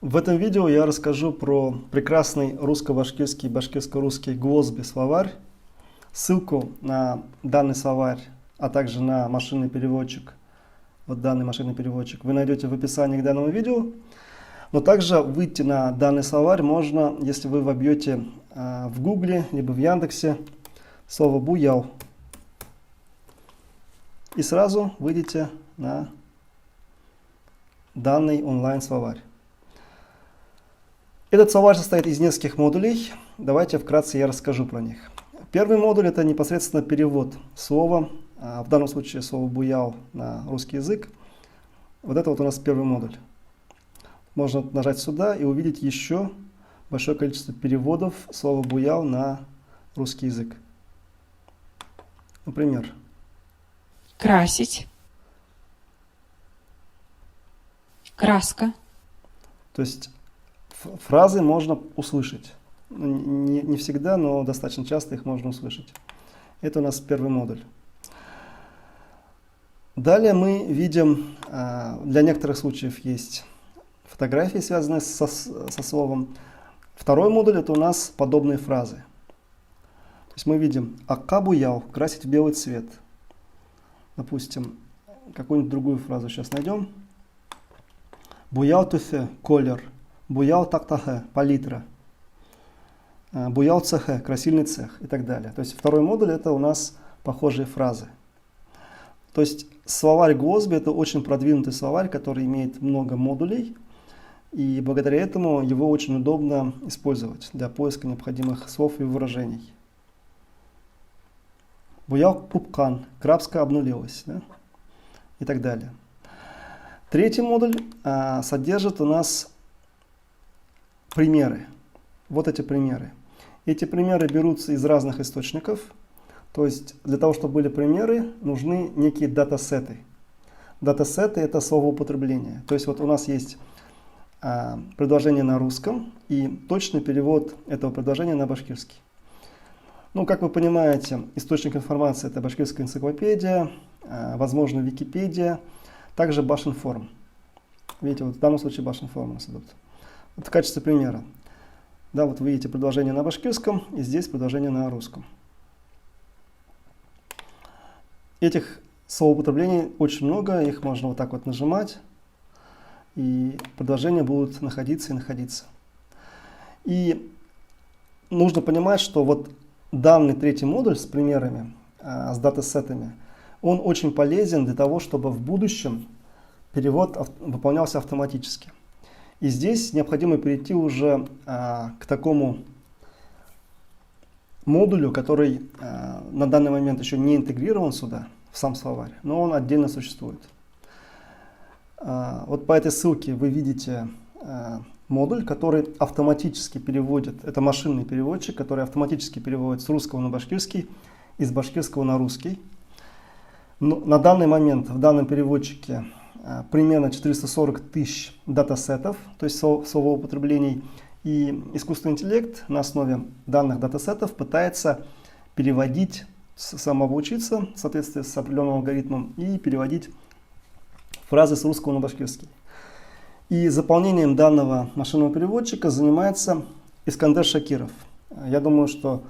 В этом видео я расскажу про прекрасный русско-башкирский, башкирско-русский ГВОЗБИ словарь. Ссылку на данный словарь, а также на машинный переводчик, вот данный машинный переводчик, вы найдете в описании к данному видео. Но также выйти на данный словарь можно, если вы вобьете в Гугле, либо в Яндексе слово «буял». И сразу выйдете на данный онлайн-словарь. Этот словарь состоит из нескольких модулей. Давайте вкратце я расскажу про них. Первый модуль — это непосредственно перевод слова, в данном случае слово «буял» на русский язык. Вот это вот у нас первый модуль. Можно нажать сюда и увидеть еще большое количество переводов слова «буял» на русский язык. Например, красить, краска. То есть фразы можно услышать. Не всегда, но достаточно часто их можно услышать. Это у нас первый модуль. Далее мы видим, для некоторых случаев есть фотографии, связанные со словом. Второй модуль — это у нас подобные фразы. То есть мы видим «акка буял» — красить в белый цвет. Допустим, какую-нибудь другую фразу сейчас найдем. «Буял туфе» — колер. «Буял тактахе» — палитра. «Буял цехе» — красильный цех и так далее. То есть второй модуль — это у нас похожие фразы. То есть словарь ГВОЗБИ — это очень продвинутый словарь, который имеет много модулей. И благодаря этому его очень удобно использовать для поиска необходимых слов и выражений. «Буял пупкан» — крапска обнулилась, да? И так далее. Третий модуль содержит у нас примеры. Вот эти примеры. Эти примеры берутся из разных источников. То есть для того, чтобы были примеры, нужны некие датасеты. Датасеты — это словоупотребление. То есть вот у нас есть предложение на русском и точный перевод этого предложения на башкирский. Ну, как вы понимаете, источник информации — это башкирская энциклопедия, возможно, Википедия, также Башинформ. Видите, вот в данном случае Башинформ у нас идут. Вот в качестве примера. Да, вот вы видите предложение на башкирском и здесь предложение на русском. Этих словоупотреблений очень много, их можно вот так вот нажимать, и предложения будут находиться и находиться. И нужно понимать, что вот данный третий модуль с примерами, с датасетами, он очень полезен для того, чтобы в будущем перевод выполнялся автоматически. И здесь необходимо перейти уже к такому модулю, который на данный момент еще не интегрирован сюда, в сам словарь, но он отдельно существует. Вот по этой ссылке вы видите модуль, который автоматически переводит, это машинный переводчик, который автоматически переводит с русского на башкирский и с башкирского на русский. Но на данный момент в данном переводчике примерно 440 тысяч датасетов, то есть словоупотреблений, и искусственный интеллект на основе данных датасетов пытается переводить, самообучиться в соответствии с определенным алгоритмом и переводить фразы с русского на башкирский. И заполнением данного машинного переводчика занимается Искандер Шакиров. Я думаю, что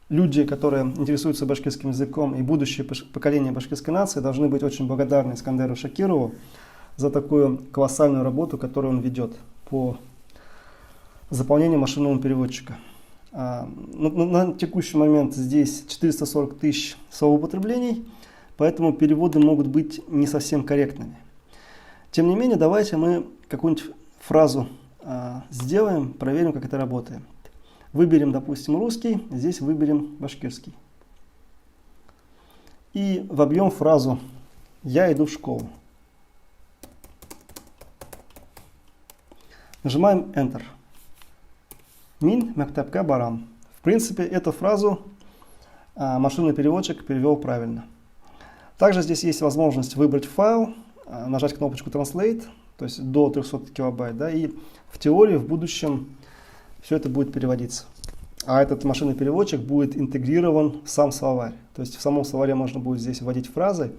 люди, которые интересуются башкирским языком, и будущее поколение башкирской нации должны быть очень благодарны Искандеру Шакирову за такую колоссальную работу, которую он ведет по заполнению машинного переводчика. На текущий момент здесь 440 тысяч словоупотреблений, поэтому переводы могут быть не совсем корректными. Тем не менее, давайте мы какую-нибудь фразу сделаем, проверим, как это работает. Выберем, допустим, русский, здесь выберем башкирский. И вобьем фразу «Я иду в школу». Нажимаем Enter. Мин мектепке барам. В принципе, эту фразу машинный переводчик перевел правильно. Также здесь есть возможность выбрать файл, нажать кнопочку Translate, то есть до 300 килобайт, да, и в теории в будущем все это будет переводиться. А этот машинный переводчик будет интегрирован в сам словарь. То есть в самом словаре можно будет здесь вводить фразы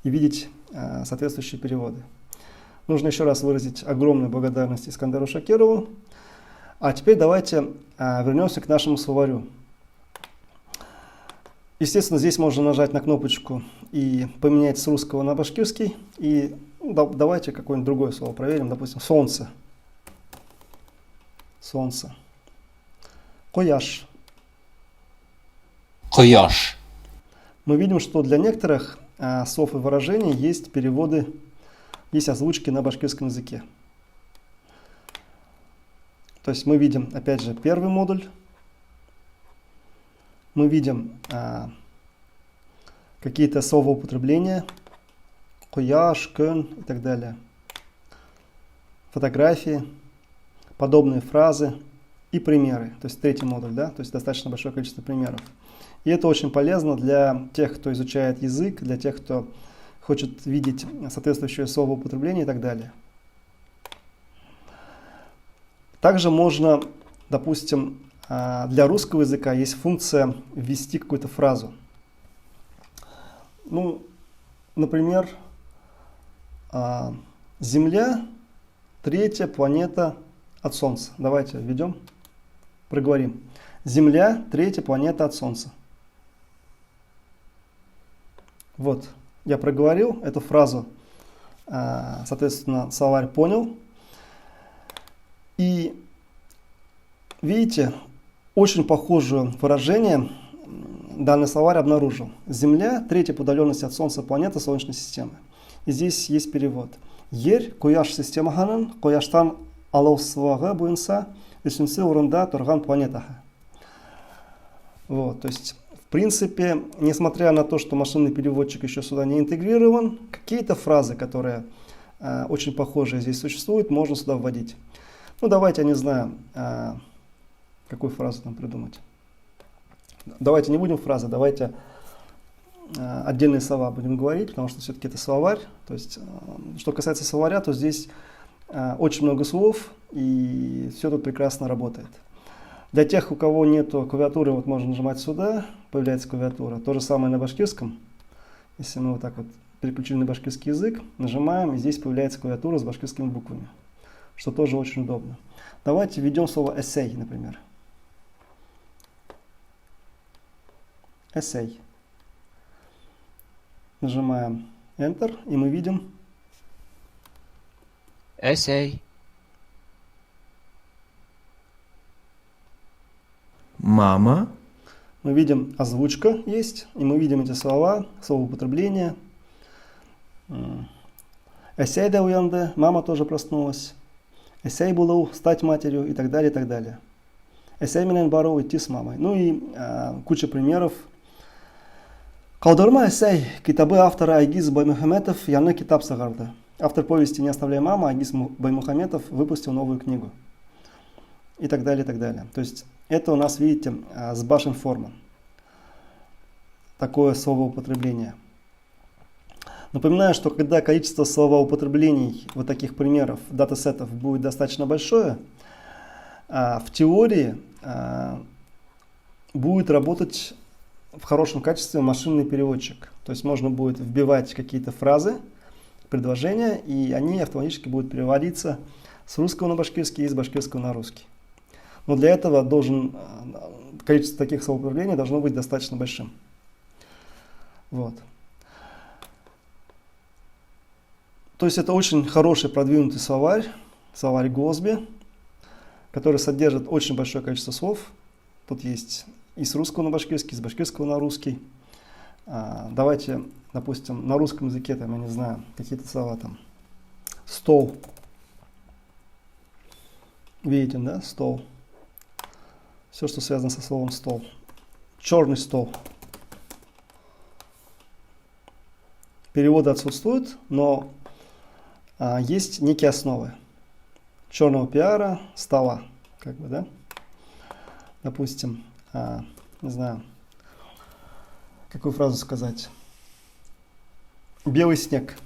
и видеть соответствующие переводы. Нужно еще раз выразить огромную благодарность Искандеру Шакирову. А теперь давайте вернемся к нашему словарю. Естественно, здесь можно нажать на кнопочку и поменять с русского на башкирский. И давайте какое-нибудь другое слово проверим. Допустим, солнце. Солнце. Кояш. Кояш. Мы видим, что для некоторых слов и выражений есть переводы, есть озвучки на башкирском языке. То есть мы видим, опять же, первый модуль. Мы видим какие-то словоупотребления, кояш, кön и так далее. Фотографии, подобные фразы и примеры. То есть третий модуль, да? То есть достаточно большое количество примеров. И это очень полезно для тех, кто изучает язык, для тех, кто хочет видеть соответствующее словоупотребление и так далее. Также можно, допустим, для русского языка есть функция ввести какую-то фразу. Ну, например, Земля – третья планета от Солнца. Давайте введем, проговорим. Земля – третья планета от Солнца. Вот, я проговорил эту фразу, соответственно, словарь понял. И видите, очень похожее выражение данный словарь обнаружил. Земля – третья по удаленности от Солнца планета Солнечной системы. И здесь есть перевод. Ер кояш системаганын кояштан алаусвага буйнса үшінші орында тұрған планетаха. Вот, то есть, в принципе, несмотря на то, что машинный переводчик еще сюда не интегрирован, какие-то фразы, которые очень похожие здесь существуют, можно сюда вводить. Ну, давайте, я не знаю, какую фразу там придумать. Давайте не будем фразы, давайте отдельные слова будем говорить, потому что все-таки это словарь. То есть, что касается словаря, то здесь очень много слов, и все тут прекрасно работает. Для тех, у кого нет клавиатуры, вот можно нажимать сюда, появляется клавиатура. То же самое на башкирском. Если мы вот так вот переключили на башкирский язык, нажимаем, и здесь появляется клавиатура с башкирскими буквами, что тоже очень удобно. Давайте введем слово «эссей», например. «Эссей». Нажимаем Enter, и мы видим Эссей. Мама. Мы видим озвучка есть, и мы видим эти слова, словоупотребление. Эссей да уянды, мама тоже проснулась. Эссей булу, стать матерью и так далее, и так далее. Эссей менен бару, идти с мамой. Ну и куча примеров. Калдырма эссей, китабы автора Айгиз Баймухаметов, яны китап сагарды. Автор повести «Не оставляй мама» Айгиз Баймухаметов выпустил новую книгу. И так далее, и так далее. То есть это у нас, видите, с башен форма. Такое словоупотребление. Напоминаю, что когда количество словоупотреблений вот таких примеров, датасетов будет достаточно большое, в теории будет работать в хорошем качестве машинный переводчик. То есть можно будет вбивать какие-то фразы, предложения, и они автоматически будут переводиться с русского на башкирский и с башкирского на русский. Но для этого количество таких словоупотреблений должно быть достаточно большим. Вот. То есть это очень хороший продвинутый словарь, словарь Госби, который содержит очень большое количество слов. Тут есть и с русского на башкирский, и с башкирского на русский. Давайте, допустим, на русском языке, там, я не знаю, какие-то слова там. Стол. Видите, да? Стол. Все, что связано со словом стол. Черный стол. Переводы отсутствуют, но есть некие основы. Черного пиара, стола. Как бы, да? Допустим, не знаю, какую фразу сказать. Белый снег.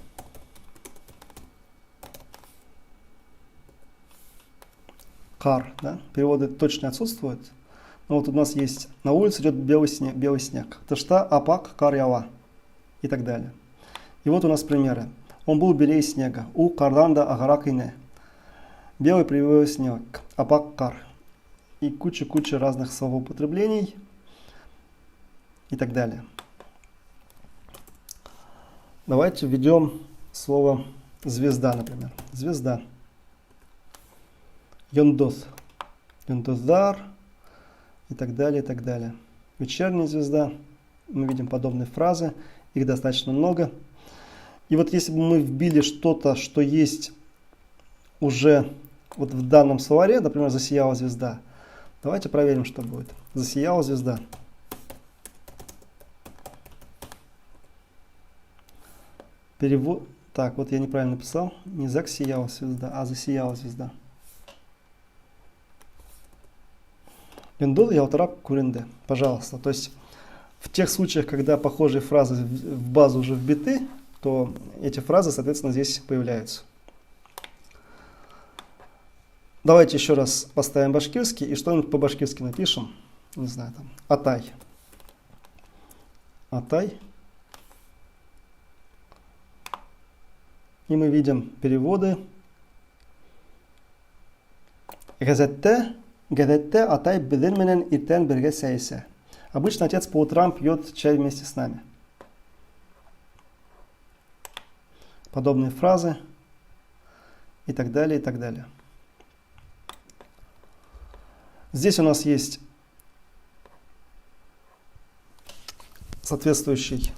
Кар, да? Переводы точно отсутствуют. Но вот у нас есть, на улице идет белый снег. Тышта, апак, кар, ява. И так далее. И вот у нас примеры. Он был белее снега. У карданда агарак ине. Белый привел снег. Апаккар. И куча разных словоупотреблений и так далее. Давайте введем слово звезда, например. Звезда. Йондос. Йондоздар. И так далее, и так далее. Вечерняя звезда. Мы видим подобные фразы. Их достаточно много. И вот если бы мы вбили что-то, что есть уже вот в данном словаре, например, засияла звезда. Давайте проверим, что будет. Засияла звезда. Перевод. Так, вот я неправильно написал. Не засияла звезда, а засияла звезда. Юндул яутрак куренде. Пожалуйста. То есть в тех случаях, когда похожие фразы в базу уже вбиты, то эти фразы, соответственно, здесь появляются. Давайте еще раз поставим башкирский и что-нибудь по-башкирски напишем. Не знаю, там, Атай. Атай. И мы видим переводы. Газетте Атай бедерменен итен берге сейсе. Обычно отец по утрам пьет чай вместе с нами. Подобные фразы и так далее, и так далее. Здесь у нас есть соответствующий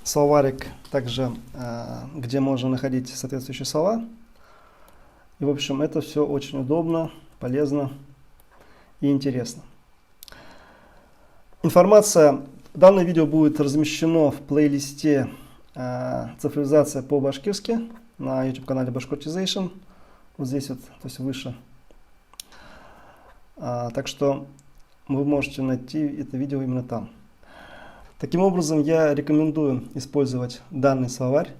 словарик, также где можно находить соответствующие слова. И, в общем, это все очень удобно, полезно и интересно. Данное видео будет размещено в плейлисте «Цифровизация по-башкирски» на YouTube-канале Bashkirtization. Вот здесь вот, то есть выше. Так что вы можете найти это видео именно там. Таким образом, я рекомендую использовать данный словарь.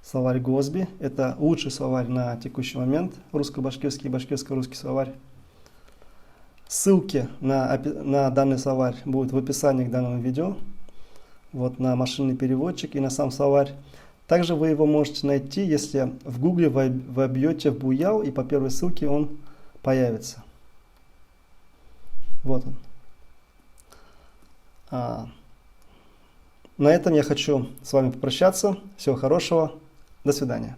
Словарь Госби. Это лучший словарь на текущий момент. Русско-башкирский и башкирско-русский словарь. Ссылки на данный словарь будут в описании к данному видео. Вот на машинный переводчик и на сам словарь. Также вы его можете найти, если в Гугле вы вобьете в Буял, и по первой ссылке он появится. Вот он. На этом я хочу с вами попрощаться. Всего хорошего. До свидания.